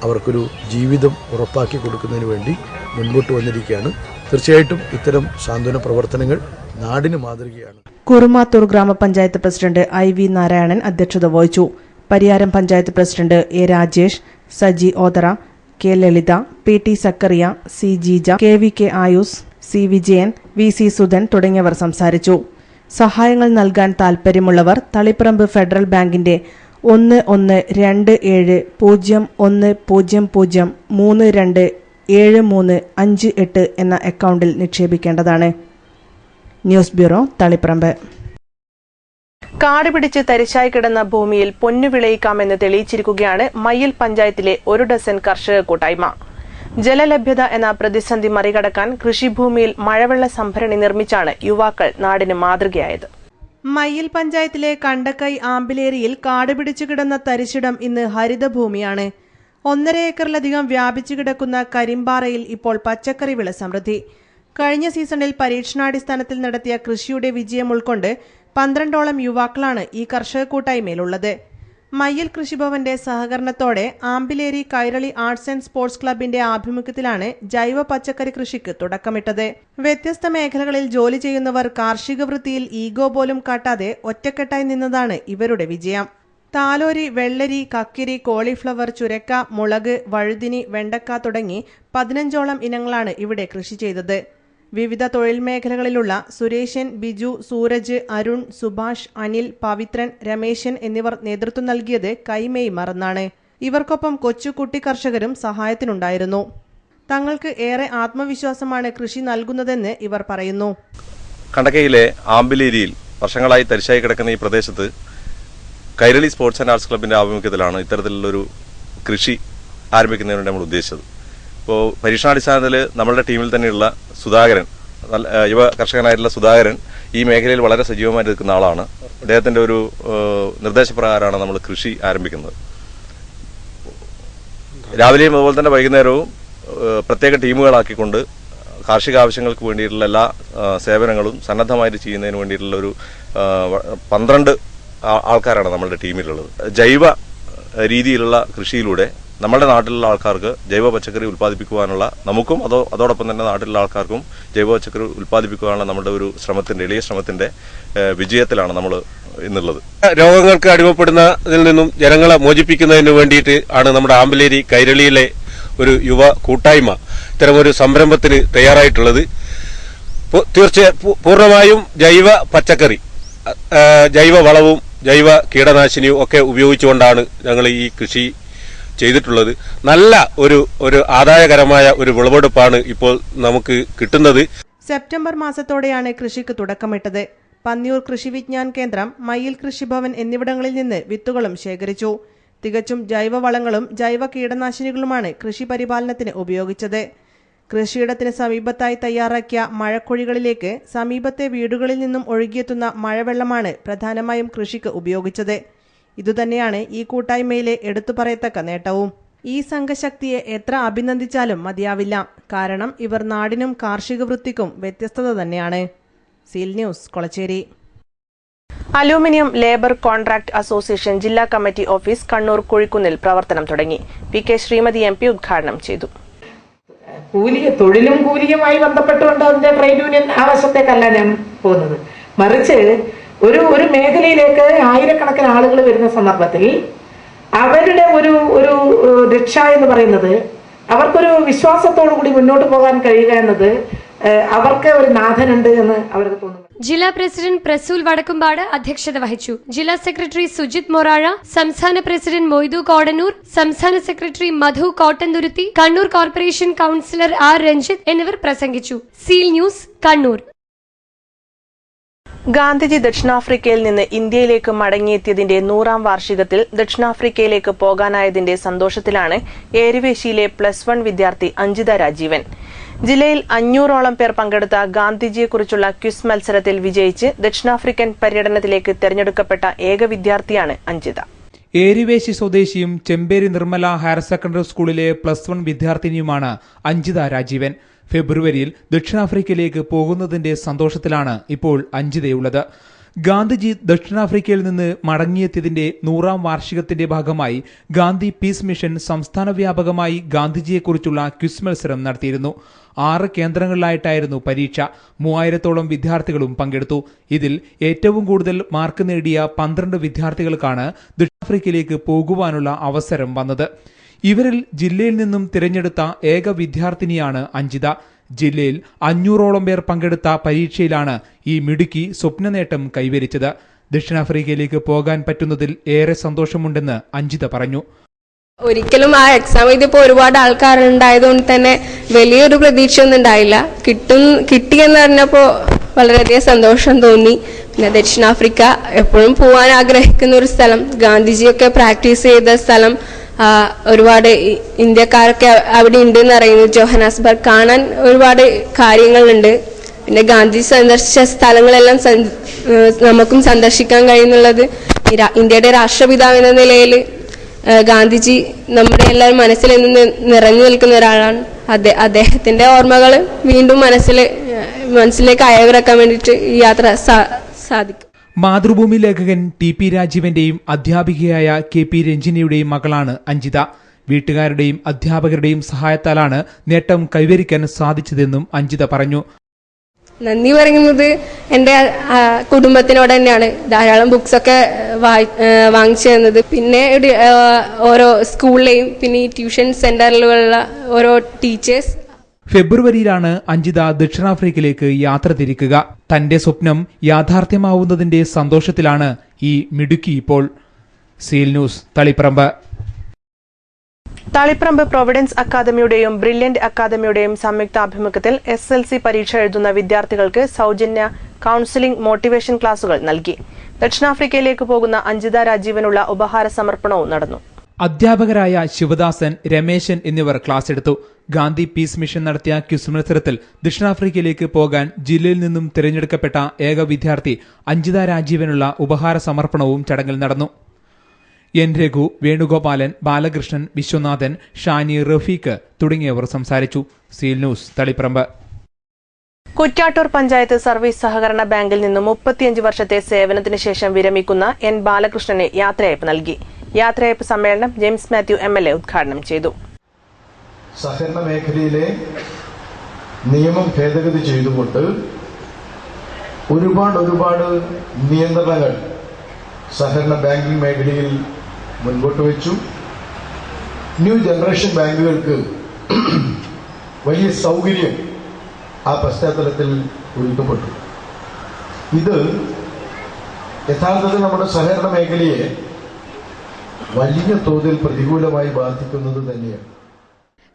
അവർക്കൊരു ജീവിതം ഉറപ്പാക്കി കൊടുക്കുന്നതിന് വേണ്ടി മുൻപോട്ട് വന്നിരിക്കുകയാണ്. തീർച്ചയായിട്ടും ഇത്തരം സാന്ത്വന പ്രവർത്തനങ്ങൾ നാടിന് മാതൃകയാണ്. കുറുമാത്തൂർ ഗ്രാമപഞ്ചായത്ത് പ്രസിഡന്റ് IV നാരായണൻ അധ്യക്ഷത വഹിച്ചു. Pariyaram panchayat president A Rajesh, Saji Othara, K Lalitha, PT Sakkariya, C Jeeja, KVK Ayus, C Vijayan, VC Sudhan തുടങ്ങിയവർ സംസാരിച്ചു. സഹായങ്ങൾ നൽകാൻ താൽപര്യമുള്ളവർ തളിപ്പറമ്പ് ഫെഡറൽ ബാങ്കിന്റെ 112700327358 എന്ന അക്കൗണ്ടിൽ നിക്ഷേപിക്കേണ്ടതാണ്. News bureau, Taliparamba. കാട് പിടിച്ച് തരിശായി കിടന്ന ഭൂമിയിൽ പൊന്നു വിളയിക്കാമെന്ന് തെളിയിച്ചിരിക്കുകയാണ് മയ്യിൽ പഞ്ചായത്തിലെ 1 ഡസൻ കർഷക കൂട്ടായ്മ. ജലലഭ്യത എന്ന പ്രതിസന്ധി മറികടക്കാൻ കൃഷിഭൂമിയിൽ മഴവെള്ള സംഭരണി നിർമ്മിച്ചാണ് യുവാക്കൾ നാടിന് മാതൃകയായത്. മയ്യിൽ പഞ്ചായത്തിലെ കണ്ടക്കൈ ആമ്പിലേരിയിൽ കാട് പിടിച്ചു കിടന്ന തരിശിടം ഇന്ന് ഹരിതഭൂമിയാണ്. 1.5 ഏക്കറിലധികം വ്യാപിച്ചു കിടക്കുന്ന കരിമ്പാറയിൽ ഇപ്പോൾ പച്ചക്കറി വിള സമൃദ്ധി. കഴിഞ്ഞ സീസണിൽ പരീക്ഷണാടിസ്ഥാനത്തിൽ നടത്തിയ കൃഷിയുടെ വിജയം ഉൾക്കൊണ്ട് 12ഓളം യുവാക്കളാണ് ഈ കർഷക കൂട്ടായ്മയിലുള്ളത്. മയ്യിൽ കൃഷിഭവന്റെ സഹകരണത്തോടെ Ambileri Kairali arts and sports ക്ലബിന്റെ ആഭിമുഖ്യത്തിലാണ് ജൈവ പച്ചക്കറി കൃഷിക്ക് തുടക്കമിട്ടത്. വ്യത്യസ്ത മേഖലകളിൽ ജോലി ചെയ്യുന്നവർ കാർഷിക വൃത്തിയിൽ ഈഗോ പോലും കാട്ടാതെ ഒറ്റക്കെട്ടായി നിന്നതാണ് ഇവരുടെ വിജയം. താലോരി, വെള്ളരി, കക്കിരി, കോളിഫ്ലവർ, ചുരക്ക, മുളക്, വഴുതിനി, വെണ്ടക്ക തുടങ്ങി 15ഓളം ഇനങ്ങളാണ് ഇവിടെ കൃഷി ചെയ്തത്. വിവിധ തൊഴിൽ മേഖലകളിലുള്ള സുരേഷൻ, ബിജു, സൂരജ്, അരുൺ, സുഭാഷ്, അനിൽ, പവിത്രൻ, രമേശൻ എന്നിവർ നേതൃത്വം നൽകിയത് കൈമേയ് മറന്നാണ്. ഇവർക്കൊപ്പം കൊച്ചുകുട്ടി കർഷകരും സഹായത്തിനുണ്ടായിരുന്നു. തങ്ങൾക്ക് ഏറെ ആത്മവിശ്വാസമാണ് കൃഷി നൽകുന്നതെന്ന് ഇവർ പറയുന്നു. കണ്ടക്കയിലെ ആമ്പിലേരിയിൽ വർഷങ്ങളായി തരിശായി കിടക്കുന്ന ഈ പ്രദേശത്ത് കൈരളി സ്പോർട്സ് ആൻഡ് ആർട്സ് ക്ലബിന്റെ ആഭിമുഖ്യത്തിലാണ് ഇത്തരത്തിലുള്ളൊരു കൃഷി ആരംഭിക്കുന്നതിന് വേണ്ടി നമ്മൾ ഉദ്ദേശിച്ചത്. ഇപ്പോൾ പരീക്ഷണാടിസ്ഥാനത്തിൽ നമ്മളുടെ ടീമിൽ തന്നെയുള്ള സുധാകരൻ, യുവ കർഷകനായിട്ടുള്ള സുധാകരൻ ഈ മേഖലയിൽ വളരെ സജീവമായി നിൽക്കുന്ന ആളാണ്. അദ്ദേഹത്തിന്റെ ഒരു നിർദ്ദേശപ്രകാരമാണ് നമ്മൾ കൃഷി ആരംഭിക്കുന്നത്. രാവിലെയും അതുപോലെ തന്നെ വൈകുന്നേരവും പ്രത്യേക ടീമുകളാക്കിക്കൊണ്ട് കാർഷിക ആവശ്യങ്ങൾക്ക് വേണ്ടിയിട്ടുള്ള എല്ലാ സേവനങ്ങളും സന്നദ്ധമായിട്ട് ചെയ്യുന്നതിന് വേണ്ടിയിട്ടുള്ള ഒരു 12 ആൾക്കാരാണ് നമ്മളുടെ ടീമിലുള്ളത്. ജൈവ രീതിയിലുള്ള കൃഷിയിലൂടെ നമ്മുടെ നാട്ടിലുള്ള ആൾക്കാർക്ക് ജൈവ പച്ചക്കറി ഉൽപ്പാദിപ്പിക്കുവാനുള്ള, നമുക്കും അതോടൊപ്പം തന്നെ നാട്ടിലുള്ള ആൾക്കാർക്കും ജൈവ പച്ചക്കറി ഉൽപ്പാദിപ്പിക്കുവാനുള്ള നമ്മുടെ ഒരു എളിയ ശ്രമത്തിന്റെ വിജയത്തിലാണ് നമ്മൾ ഇന്നുള്ളത്. രോഗങ്ങൾക്ക് അടിമപ്പെടുന്നതിൽ നിന്നും ജനങ്ങളെ മോചിപ്പിക്കുന്നതിന് വേണ്ടിയിട്ട് ആണ് നമ്മുടെ ആമ്പിലേരി കൈരളിയിലെ ഒരു യുവ കൂട്ടായ്മ ഇത്തരമൊരു സംരംഭത്തിന് തയ്യാറായിട്ടുള്ളത്. പൂർണ്ണമായും ജൈവ പച്ചക്കറി, ജൈവ വളവും ജൈവ കീടനാശിനിയും ഒക്കെ ഉപയോഗിച്ചുകൊണ്ടാണ് ഞങ്ങൾ ഈ കൃഷി ചെയ്തിട്ടുള്ളത്. നല്ല ഒരു ആദായകരമായ ഒരു വിളവെടുപ്പാണ് ഇപ്പോൾ നമുക്ക് കിട്ടുന്നത്. സെപ്റ്റംബർ മാസത്തോടെയാണ് കൃഷിക്ക് തുടക്കമിട്ടത്. പന്നിയൂർ കൃഷി വിജ്ഞാൻ കേന്ദ്രം, മയ്യിൽ കൃഷിഭവൻ എന്നിവിടങ്ങളിൽ നിന്ന് വിത്തുകളും ശേഖരിച്ചു. തികച്ചും ജൈവവളങ്ങളും ജൈവ കീടനാശിനികളുമാണ് കൃഷി പരിപാലനത്തിന് ഉപയോഗിച്ചത്. കൃഷിയിടത്തിന് സമീപത്തായി തയ്യാറാക്കിയ മഴക്കുഴികളിലേക്ക് സമീപത്തെ വീടുകളിൽ നിന്നും ഒഴുകിയെത്തുന്ന മഴവെള്ളമാണ് പ്രധാനമായും കൃഷിക്ക് ഉപയോഗിച്ചത്. ഇതുതന്നെയാണ് ഈ കൂട്ടായ്മയിലെ എടുത്തുപറയത്തക്ക നേട്ടവും. ഈ സംഘശക്തിയെ എത്ര അഭിനന്ദിച്ചാലും മതിയാവില്ല. കാരണം ഇവർ നാടിനും കാർഷിക വൃത്തിക്കും വ്യത്യസ്തത തന്നെയാണ്. Seal news, Kolachery. Aluminium labour contract association ജില്ലാ കമ്മിറ്റി ഓഫീസ് കണ്ണൂർ കുഴിക്കുന്നിൽ പ്രവർത്തനം തുടങ്ങി. പി.കെ. ശ്രീമതി MP ഉദ്ഘാടനം ചെയ്തു. തൊഴിലും കൂലിയുമായി ബന്ധപ്പെട്ടുകൊണ്ട് അതിന്റെ ട്രേഡ് യൂണിയൻ ആവശ്യത്തേക്കല്ല ഞാൻ പോകുന്നത്. മറിച്ച് ഒരു മേഖലയിലേക്ക് ആയിരക്കണക്കിന് ആളുകൾ വരുന്ന സന്ദർഭത്തിൽ അവരുടെ ഒരു രക്ഷ എന്ന് പറയുന്നത്, അവർക്കൊരു വിശ്വാസത്തോടു കൂടി മുന്നോട്ട് പോകാൻ കഴിയുക എന്നത് അവർക്ക് ഒരു നാഥനുണ്ട് എന്ന് അവർക്ക് തോന്നുന്നു. ജില്ലാ പ്രസിഡന്റ് പ്രസൂൽ വടക്കുംപാട് അധ്യക്ഷത വഹിച്ചു. ജില്ലാ സെക്രട്ടറി സുജിത് മൊറാഴ, സംസ്ഥാന പ്രസിഡന്റ് മൊയ്തു കോടന്നൂർ, സംസ്ഥാന secretary Madhu Kottanthuruthi, Kannur corporation councillor R. Ranjith എന്നിവർ പ്രസംഗിച്ചു. Seal news, Kannur. ഗാന്ധിജി ദക്ഷിണാഫ്രിക്കയിൽ നിന്ന് ഇന്ത്യയിലേക്ക് മടങ്ങിയെത്തിയതിന്റെ 100ാം വാർഷികത്തിൽ ദക്ഷിണാഫ്രിക്കയിലേക്ക് പോകാനായതിന്റെ സന്തോഷത്തിലാണ് ഏരുവേശിയിലെ +1 വിദ്യാർത്ഥി അഞ്ജിത രാജീവൻ. ജില്ലയിൽ 500ഓളം പേർ പങ്കെടുത്ത ഗാന്ധിജിയെക്കുറിച്ചുള്ള ക്വിസ് മത്സരത്തിൽ വിജയിച്ച് ദക്ഷിണാഫ്രിക്കൻ പര്യടനത്തിലേക്ക് തെരഞ്ഞെടുക്കപ്പെട്ട ഏക വിദ്യാർത്ഥിയാണ് അഞ്ജിത. ഏരുവേശി സ്വദേശിയും ചെമ്പേരി നിർമ്മല ഹയർ സെക്കൻഡറി സ്കൂളിലെ +1 വിദ്യാർത്ഥിനിയുമാണ് അഞ്ജിത രാജീവൻ. ഫെബ്രുവരിയിൽ ദക്ഷിണാഫ്രിക്കയിലേക്ക് പോകുന്നതിന്റെ സന്തോഷത്തിലാണ് ഇപ്പോൾ അഞ്ജിതയുള്ളത്. ഗാന്ധിജി ദക്ഷിണാഫ്രിക്കയിൽ നിന്ന് മടങ്ങിയെത്തിയതിന്റെ 100ാം വാർഷികത്തിന്റെ ഭാഗമായി ഗാന്ധി പീസ് മിഷൻ സംസ്ഥാന വ്യാപകമായി ഗാന്ധിജിയെക്കുറിച്ചുള്ള ക്വിസ് മത്സരം നടത്തിയിരുന്നു. 6 കേന്ദ്രങ്ങളിലായിട്ടായിരുന്നു പരീക്ഷ. 3000ഓളം വിദ്യാർത്ഥികളും പങ്കെടുത്തു. ഇതിൽ ഏറ്റവും കൂടുതൽ മാർക്ക് നേടിയ 12 വിദ്യാർത്ഥികൾക്കാണ് ദക്ഷിണാഫ്രിക്കയിലേക്ക് പോകുവാനുള്ള അവസരം വന്നത്. ഇവരിൽ ജില്ലയിൽ നിന്നും തിരഞ്ഞെടുത്ത ഏക വിദ്യാർത്ഥിനിയാണ് അഞ്ജിത. ജില്ലയിൽ 500ഓളം പേർ പങ്കെടുത്ത പരീക്ഷയിലാണ് ഈ മിടുക്കി സ്വപ്നനേട്ടം കൈവരിച്ചത്. ദക്ഷിണാഫ്രിക്കയിലേക്ക് പോകാൻ പറ്റുന്നതിൽ ഏറെ സന്തോഷമുണ്ടെന്ന് അഞ്ജിത പറഞ്ഞു. ഒരിക്കലും ആ എക്സാം എഴുതിയപ്പോൾ ഒരുപാട് ആൾക്കാരുണ്ടായതുകൊണ്ട് തന്നെ വലിയൊരു പ്രതീക്ഷയൊന്നും ഉണ്ടായില്ല. കിട്ടിയെന്ന് പറഞ്ഞപ്പോൾ വളരെയധികം സന്തോഷം തോന്നി. പിന്നെ ദക്ഷിണാഫ്രിക്ക എപ്പോഴും പോകാൻ ആഗ്രഹിക്കുന്ന ഒരു സ്ഥലം, ഗാന്ധിജിയൊക്കെ പ്രാക്ടീസ് ചെയ്ത സ്ഥലം, ഒരുപാട് ഇന്ത്യക്കാരൊക്കെ അവിടെ ഉണ്ടെന്ന് അറിയുന്നു. ജോഹനാസ്ബർഗ് കാണാൻ ഒരുപാട് കാര്യങ്ങളുണ്ട്. പിന്നെ ഗാന്ധി സന്ദർശിച്ച സ്ഥലങ്ങളെല്ലാം നമുക്കും സന്ദർശിക്കാൻ കഴിയുന്നുള്ളത് ഇന്ത്യയുടെ രാഷ്ട്രപിതാവ് എന്ന നിലയിൽ ഗാന്ധിജി നമ്മുടെ എല്ലാവരും മനസ്സിൽ നിന്ന് നിറഞ്ഞു നിൽക്കുന്ന ഒരാളാണ്. അദ്ദേഹത്തിന്റെ ഓർമ്മകൾ വീണ്ടും മനസ്സിലേക്ക് അയവിറക്കാൻ വേണ്ടിയിട്ട് ഈ യാത്ര സാധിക്കും. മാതൃഭൂമി ലേഖകൻ ടി.പി. രാജീവന്റെയും അധ്യാപികയായ കെ.പി. രഞ്ജിനിയുടെയും മകളാണ് അഞ്ജിത. വീട്ടുകാരുടെയും അധ്യാപകരുടെയും സഹായത്താലാണ് നേട്ടം കൈവരിക്കാൻ സാധിച്ചതെന്നും അഞ്ജിത പറഞ്ഞു. നന്ദി പറയുന്നത് എൻ്റെ കുടുംബത്തിനോട് തന്നെയാണ്. ധാരാളം ബുക്സൊക്കെ വാങ്ങിച്ചു തന്നത്. പിന്നെ ഓരോ സ്കൂളിലെയും പിന്നെ ഈ ട്യൂഷൻ സെന്ററിലുള്ള ഓരോ ടീച്ചേഴ്സ്. ഫെബ്രുവരിയിലാണ് അഞ്ജിത ദക്ഷിണാഫ്രിക്കയിലേക്ക് യാത്ര തിരിക്കുക. തന്റെ സ്വപ്നം യാഥാർത്ഥ്യമാവുന്നതിന്റെ സന്തോഷത്തിലാണ് ഈ മിടുക്കി ഇപ്പോൾ. Seal news, Taliparamba. Taliparamba providence അക്കാദമിയുടെയും ബ്രില്യന്റ് അക്കാദമിയുടെയും സംയുക്താഭിമുഖ്യത്തിൽ SLC പരീക്ഷ എഴുതുന്ന വിദ്യാർത്ഥികൾക്ക് സൗജന്യ കൌൺസിലിംഗ് മോട്ടിവേഷൻ ക്ലാസുകൾ നൽകി. ദക്ഷിണാഫ്രിക്കയിലേക്ക് പോകുന്ന അഞ്ജിത രാജീവനുള്ള ഉപഹാര സമർപ്പണവും നടന്നു. അധ്യാപകരായ ശിവദാസൻ, രമേശൻ എന്നിവർ ക്ലാസ് എടുത്തു. ഗാന്ധി പീസ് മിഷൻ നടത്തിയ ക്വിസ് മത്സരത്തിൽ ദക്ഷിണാഫ്രിക്കയിലേക്ക് പോകാൻ ജില്ലയിൽ നിന്നും തിരഞ്ഞെടുക്കപ്പെട്ട ഏക വിദ്യാർത്ഥി അഞ്ജിത രാജീവനുള്ള ഉപഹാര സമർപ്പണവും ചടങ്ങിൽ നടന്നു. എൻ രഘു, വേണുഗോപാലൻ, ബാലകൃഷ്ണൻ, വിശ്വനാഥൻ, ഷാനി, റഫീഖ് തുടങ്ങിയവർ സംസാരിച്ചു. Seal news, Taliparamba. Kuttiattoor panchayat service സഹകരണ ബാങ്കിൽ നിന്നും 35 വർഷത്തെ സേവനത്തിന് ശേഷം വിരമിക്കുന്ന N. ബാലകൃഷ്ണന് യാത്രയയപ്പ് നൽകി. യാത്രയയപ്പ് സമ്മേളനം ജെയിംസ് മാത്യു MLA ഉദ്ഘാടനം ചെയ്തു. സഹകരണ മേഖലയിലെ നിയമം ഭേദഗതി ചെയ്തുകൊണ്ട് ഒരുപാട് നിയന്ത്രണങ്ങൾ സഹകരണ ബാങ്കിംഗ് മേഖലയിൽ മുൻപോട്ട് വെച്ചു. ന്യൂ ജനറേഷൻ ബാങ്കുകൾക്ക് വലിയ സൗകര്യം ആ പശ്ചാത്തലത്തിൽ ഒരുക്കപ്പെട്ടു. ഇത് യഥാർത്ഥത്തിൽ നമ്മുടെ സഹകരണ മേഖലയെ വലിയ തോതിൽ പ്രതികൂലമായി ബാധിക്കുന്നത് തന്നെയാണ്.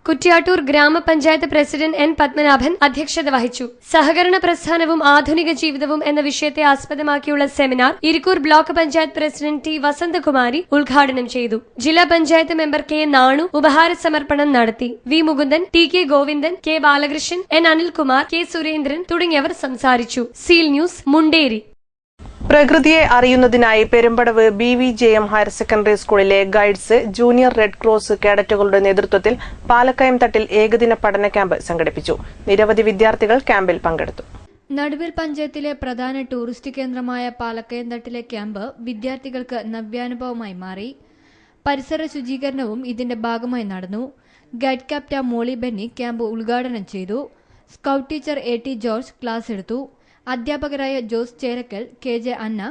കുറ്റ്യാട്ടൂർ ഗ്രാമപഞ്ചായത്ത് പ്രസിഡന്റ് N. പത്മനാഭൻ അധ്യക്ഷത വഹിച്ചു. സഹകരണ പ്രസ്ഥാനവും ആധുനിക ജീവിതവും എന്ന വിഷയത്തെ ആസ്പദമാക്കിയുള്ള seminar Irikkur block panchayat president T. Vasanthakumari ഉദ്ഘാടനം ചെയ്തു. ജില്ലാ പഞ്ചായത്ത് മെമ്പർ K. നാണു ഉപഹാര സമർപ്പണം നടത്തി. V. Mukundan, T. K. Govindan, K. Balakrishnan, N. Anilkumar, K. Surendran തുടങ്ങിയവർ സംസാരിച്ചു. Seal news, Munderi. പ്രകൃതിയെ അറിയുന്നതിനായി പെരുമ്പടവ് BVJM ഹയർ സെക്കൻഡറി സ്കൂളിലെ ഗൈഡ്സ്, ജൂനിയർ റെഡ് ക്രോസ് കേഡറ്റുകളുടെ നേതൃത്വത്തിൽ പാലക്കയം തട്ടിൽ ഏകദിന പഠന ക്യാമ്പ് സംഘടിപ്പിച്ചു. നിരവധി വിദ്യാർത്ഥികൾ ക്യാമ്പിൽ പങ്കെടുത്തു. നടുവിൽ പഞ്ചായത്തിലെ പ്രധാന ടൂറിസ്റ്റ് കേന്ദ്രമായ പാലക്കയം തട്ടിലെ ക്യാമ്പ് വിദ്യാർത്ഥികൾക്ക് നവ്യാനുഭവമായി മാറി. പരിസര ശുചീകരണവും ഇതിന്റെ ഭാഗമായി നടന്നു. Guide captain Molly Benny camp ഉദ്ഘാടനം ചെയ്തു. Scout teacher A.T. George class എടുത്തു. അധ്യാപകരായ Jose Cherakkal, KJ Anna,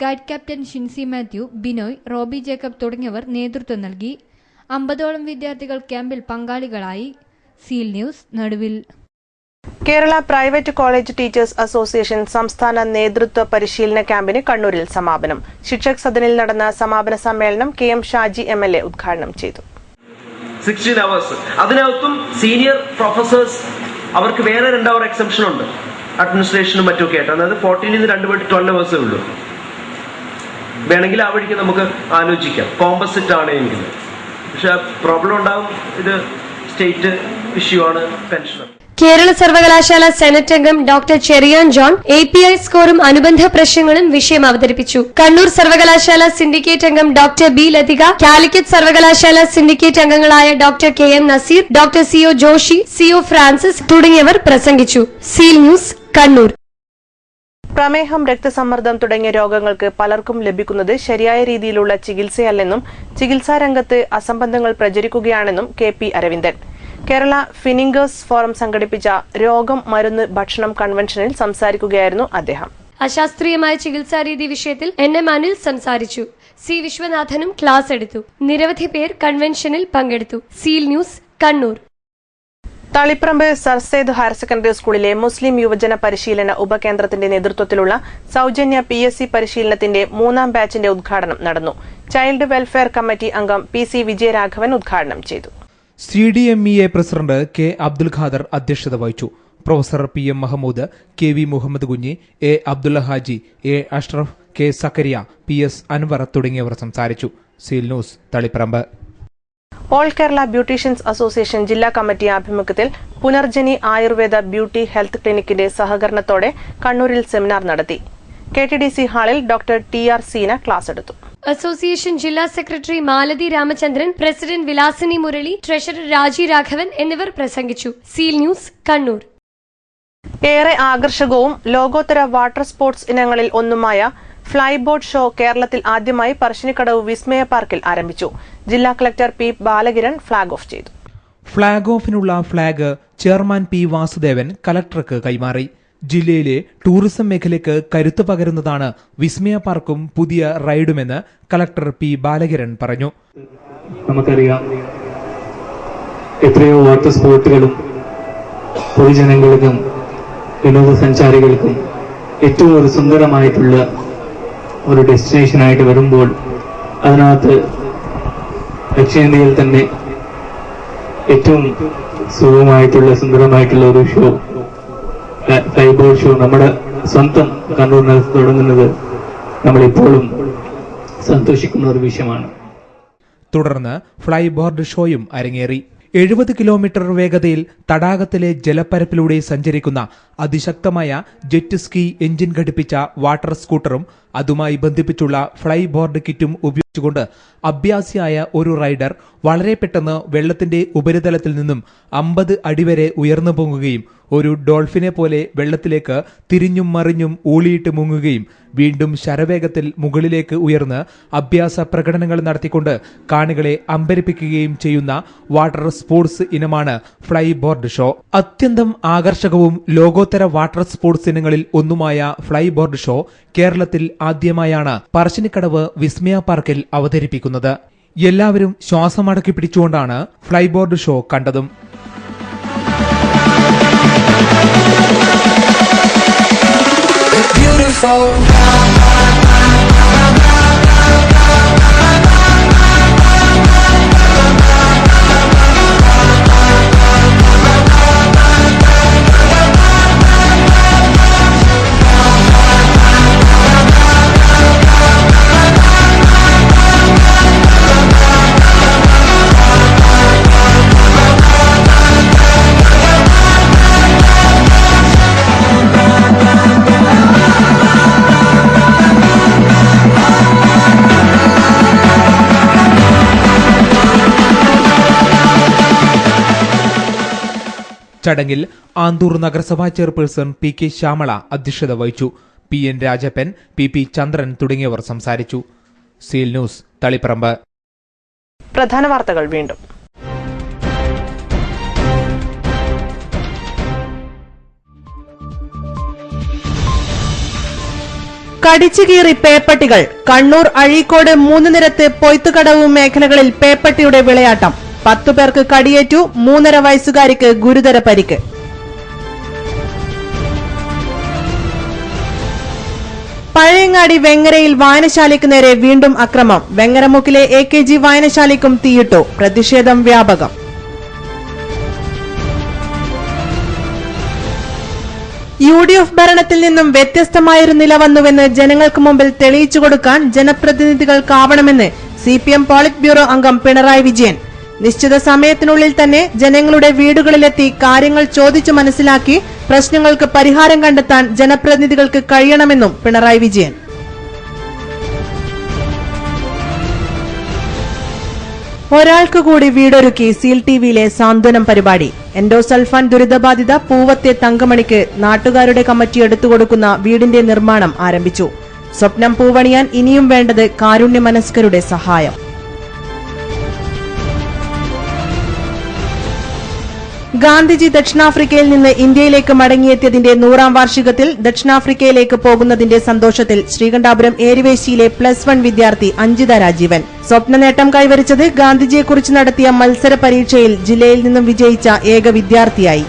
guide captain Shincy Mathew, Binoy, Robi Jacob തുടങ്ങിയവർ നേതൃത്വം നൽകി. 50ഓളം വിദ്യാർത്ഥികൾ ക്യാമ്പിൽ പങ്കാളികളായി. സീൽ ന്യൂസ്, നടുവിൽ. Kerala private college teachers association സംസ്ഥാന നേതൃത്വ പരിശീലന ക്യാമ്പിന് കണ്ണൂരിൽ സമാപനം. ശിക്ഷക് സദനിൽ നടന്ന സമാപന സമ്മേളനം KM ഷാജി MLA ഉദ്ഘാടനം ചെയ്തു. 16 hours. അതിനകത്തും സീനിയർ പ്രൊഫസേഴ്സ് അവർക്ക് വേറെ 2 hour എക്സംഷൻ ഉണ്ട്. അഡ്മിനിസ്ട്രേഷനും മറ്റൊക്കെ ആയിട്ട്. അതായത് 14 2 പോയിട്ട് 12 hours ഉള്ളൂ. വേണമെങ്കിൽ ആ വഴിക്ക് നമുക്ക് ആലോചിക്കാം, കോമ്പസിറ്റ് ആണെങ്കിൽ. പക്ഷെ പ്രോബ്ലം ഉണ്ടാവും. ഇത് സ്റ്റേറ്റ് ഇഷ്യൂ ആണ് പെൻഷൻ. കേരള സർവകലാശാല സെനറ്റ് അംഗം ഡോക്ടർ ചെറിയാൻ ജോൺ API സ്കോറും അനുബന്ധ പ്രശ്നങ്ങളും വിഷയം അവതരിപ്പിച്ചു. കണ്ണൂർ സർവകലാശാല സിൻഡിക്കേറ്റ് അംഗം ഡോക്ടർ B. ലതിക, കാലിക്കറ്റ് സർവകലാശാല സിൻഡിക്കേറ്റ് അംഗങ്ങളായ doctor KM Naseer, doctor CO Joshy, CO Francis തുടങ്ങിയവർ പ്രസംഗിച്ചു. Seal news, Kannur. പ്രമേഹം, രക്തസമ്മർദ്ദം തുടങ്ങിയ രോഗങ്ങൾക്ക് പലർക്കും ലഭിക്കുന്നത് ശരിയായ രീതിയിലുള്ള ചികിത്സയല്ലെന്നും ചികിത്സാരംഗത്ത് അസംബന്ധങ്ങൾ പ്രചരിക്കുകയാണെന്നും KP അരവിന്ദൻ കേരള ഫിനിംഗേഴ്സ് ഫോറം സംഘടിപ്പിച്ച രോഗം, മരുന്ന്, ഭക്ഷണം കൺവെൻഷനിൽ സംസാരിക്കുകയായിരുന്നു അദ്ദേഹം. അശാസ്ത്രീയമായ ചികിത്സാരീതി വിഷയത്തിൽ NM അനിൽ സംസാരിച്ചു. C. വിശ്വനാഥനും ക്ലാസ് എടുത്തു. നിരവധി പേർ കൺവെൻഷനിൽ പങ്കെടുത്തു. Seal news, Kannur. Taliparamba sir Syed higher secondary സ്കൂളിലെ മുസ്ലിം യുവജന പരിശീലന ഉപകേന്ദ്രത്തിന്റെ നേതൃത്വത്തിലുള്ള സൗജന്യ PSC പരിശീലനത്തിന്റെ 3ാം ബാച്ചിന്റെ ഉദ്ഘാടനം നടന്നു. ചൈൽഡ് വെൽഫെയർ കമ്മിറ്റി അംഗം PC വിജയരാഘവൻ ഉദ്ഘാടനം ചെയ്തു. CDMEA president K. Abdul Khader അധ്യക്ഷത വഹിച്ചു. Professor PM Mahmood, KV Muhammad Kunhi, A Abdulla Haji, A Ashraf, K Zakariya, PS Anwar തുടങ്ങിയവർ സംസാരിച്ചു. Seal news, Taliparamba. All Kerala beauticians association ജില്ലാ കമ്മിറ്റി ആഭിമുഖ്യത്തിൽ പുനർജനി ആയുർവേദ ബ്യൂട്ടി ഹെൽത്ത് ക്ലിനിക്കിന്റെ സഹകരണത്തോടെ കണ്ണൂരിൽ സെമിനാർ നടത്തി. KTDC ഹാളിൽ ഡോക്ടർ TR സീന ക്ലാസ് എടുത്തു. അസോസിയേഷൻ ജില്ലാ secretary Malathi Ramachandran, president Vilasini Murali, treasurer രാജി രാഘവൻ എന്നിവർ പ്രസംഗിച്ചു. Seal news, Kannur. ഏറെ ആകർഷകവും ലോകോത്തര വാട്ടർ സ്പോർട്സ് ഇനങ്ങളിൽ ഒന്നുമായ ഫ്ലൈബോട്ട് ഷോ കേരളത്തിൽ ആദ്യമായി പറശ്ശിനിക്കടവ് വിസ്മയ പാർക്കിൽ ആരംഭിച്ചു. ജില്ലാ collector P Balakiran flag off ചെയ്തു. ഫ്ളാഗ് ഓഫിനുള്ള ഫ്ളാഗ് ചെയർമാൻ P വാസുദേവൻ കലക്ടർക്ക് കൈമാറി. ജില്ലയിലെ ടൂറിസം മേഖലയ്ക്ക് കരുത്തു പകരുന്നതാണ് വിസ്മയ പാർക്കും പുതിയ റൈഡുമെന്ന് കളക്ടർ P ബാലകിരൺ പറഞ്ഞു. നമുക്കറിയാം, എത്രയോ വാട്ടർ സ്പോർട്ടുകളും പൊതുജനങ്ങൾക്കും വിനോദസഞ്ചാരികൾക്കും ഏറ്റവും ഒരു സുന്ദരമായിട്ടുള്ള ഒരു ഡെസ്റ്റിനേഷനായിട്ട് വരുമ്പോൾ അതിനകത്ത് ദക്ഷിണേന്ത്യയിൽ തന്നെ ഏറ്റവും സുഖമായിട്ടുള്ള സുന്ദരമായിട്ടുള്ള ഒരു ഷോ, ഫ്ലൈബോട്ട് ഷോ നമ്മുടെ സ്വന്തം കണ്ണൂരിനകത്ത് തുടങ്ങുന്നത് നമ്മളിപ്പോഴും സന്തോഷിക്കുന്ന ഒരു വിഷയമാണ്. തുടർന്ന് ഫ്ലൈബോർഡ് ഷോയും അരങ്ങേറി. 70 കിലോമീറ്റർ വേഗതയിൽ തടാകത്തിലെ ജലപ്പരപ്പിലൂടെ സഞ്ചരിക്കുന്ന അതിശക്തമായ ജെറ്റ് സ്കീ എഞ്ചിൻ ഘടിപ്പിച്ച വാട്ടർ സ്കൂട്ടറും അതുമായി ബന്ധിപ്പിച്ചുള്ള ഫ്ലൈ ബോർഡ് കിറ്റും ഉപയോഗിച്ചുകൊണ്ട് അഭ്യാസിയായ ഒരു റൈഡർ വളരെ പെട്ടെന്ന് വെള്ളത്തിന്റെ ഉപരിതലത്തിൽ നിന്നും 50 അടി വരെ ഉയർന്നു പൊങ്ങുകയും ഒരു ഡോൾഫിനെ പോലെ വെള്ളത്തിലേക്ക് തിരിഞ്ഞും മറിഞ്ഞും ഊളിയിട്ട് മുങ്ങുകയും വീണ്ടും ശരവേഗത്തിൽ മുകളിലേക്ക് ഉയർന്ന് അഭ്യാസ പ്രകടനങ്ങൾ നടത്തിക്കൊണ്ട് കാണികളെ അമ്പരിപ്പിക്കുകയും ചെയ്യുന്ന വാട്ടർ സ്പോർട്സ് ഇനമാണ് ഫ്ലൈ ബോർഡ് ഷോ. അത്യന്തം ആകർഷകവും ലോകോത്തര വാട്ടർ സ്പോർട്സ് ഇനങ്ങളിൽ ഒന്നുമായ ഫ്ലൈ ബോർഡ് ഷോ കേരളത്തിൽ ആദ്യമായാണ് പറശ്ശിനിക്കടവ് വിസ്മയ പാർക്കിൽ അവതരിപ്പിക്കുന്നത്. എല്ലാവരും ശ്വാസമടക്കി പിടിച്ചുകൊണ്ടാണ് ഫ്ലൈ ബോർഡ് ഷോ കണ്ടതും. ചടങ്ങിൽ ആന്തൂർ നഗരസഭാ ചെയർപേഴ്സൺ PK ശ്യാമള അധ്യക്ഷത വഹിച്ചു. PN രാജപ്പൻ, PP ചന്ദ്രൻ തുടങ്ങിയവർ സംസാരിച്ചു. Seal news, Taliparamba. പ്രധാന വാർത്തകൾ വീണ്ടും. കടിച്ചുകീറി പേപ്പട്ടികൾ. കണ്ണൂർ അഴീക്കോട് 3 നിരത്ത് പൊയ്ത്തുകടവ് മേഖലകളിൽ പേപ്പട്ടിയുടെ വിളയാട്ടം. 10 പേർക്ക് കടിയേറ്റു. 3.5 വയസ്സുകാരിക്ക് ഗുരുതര പരിക്ക്. പഴയങ്ങാടി വെങ്ങരയിൽ വായനശാലയ്ക്ക് നേരെ വീണ്ടും അക്രമം. വെങ്ങരമുക്കിലെ AKG വായനശാലയ്ക്കും തീയിട്ടു. പ്രതിഷേധം വ്യാപകം. UDF ഭരണത്തിൽ നിന്നും വ്യത്യസ്തമായൊരു നില വന്നുവെന്ന് ജനങ്ങൾക്ക് മുമ്പിൽ തെളിയിച്ചു കൊടുക്കാൻ ജനപ്രതിനിധികൾക്കാവണമെന്ന് CPM പോളിറ്റ് ബ്യൂറോ അംഗം പിണറായി വിജയൻ. നിശ്ചിത സമയത്തിനുള്ളിൽ തന്നെ ജനങ്ങളുടെ വീടുകളിലെത്തി കാര്യങ്ങൾ ചോദിച്ചു മനസ്സിലാക്കി പ്രശ്നങ്ങൾക്ക് പരിഹാരം കണ്ടെത്താൻ ജനപ്രതിനിധികൾക്ക് കഴിയണമെന്നും പിണറായി വിജയൻ. ഒരാൾക്ക് കൂടി വീടൊരുക്കി സീൽ TVയിലെ സാന്ത്വനം പരിപാടി. എൻഡോസൾഫാൻ ദുരിതബാധിത പൂവത്തെ തങ്കമണിക്ക് നാട്ടുകാരുടെ കമ്മിറ്റി എടുത്തുകൊടുക്കുന്ന വീടിന്റെ നിർമ്മാണം ആരംഭിച്ചു. സ്വപ്നം പൂവണിയാൻ ഇനിയും വേണ്ടത് കാരുണ്യമനസ്കരുടെ സഹായം. ഗാന്ധിജി ദക്ഷിണാഫ്രിക്കയിൽ നിന്ന് ഇന്ത്യയിലേക്ക് മടങ്ങിയെത്തിയതിന്റെ 100ാം വാർഷികത്തിൽ ദക്ഷിണാഫ്രിക്കയിലേക്ക് പോകുന്നതിന്റെ സന്തോഷത്തിൽ ശ്രീകണ്ഠാപുരം ഏരിവേശിയിലെ +1 വിദ്യാർത്ഥി അഞ്ജിത രാജീവൻ. സ്വപ്ന നേട്ടം കൈവരിച്ചത് ഗാന്ധിജിയെക്കുറിച്ച് നടത്തിയ മത്സര പരീക്ഷയിൽ ജില്ലയിൽ നിന്നും വിജയിച്ച ഏക വിദ്യാർത്ഥിയായി.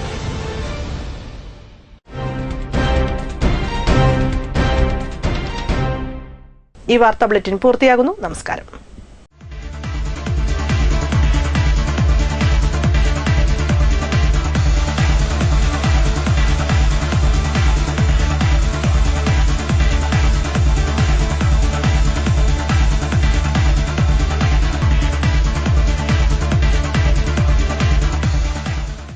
ഈ വാർത്താ ബുള്ളറ്റിൻ പൂർത്തിയാകുന്നു. നമസ്കാരം.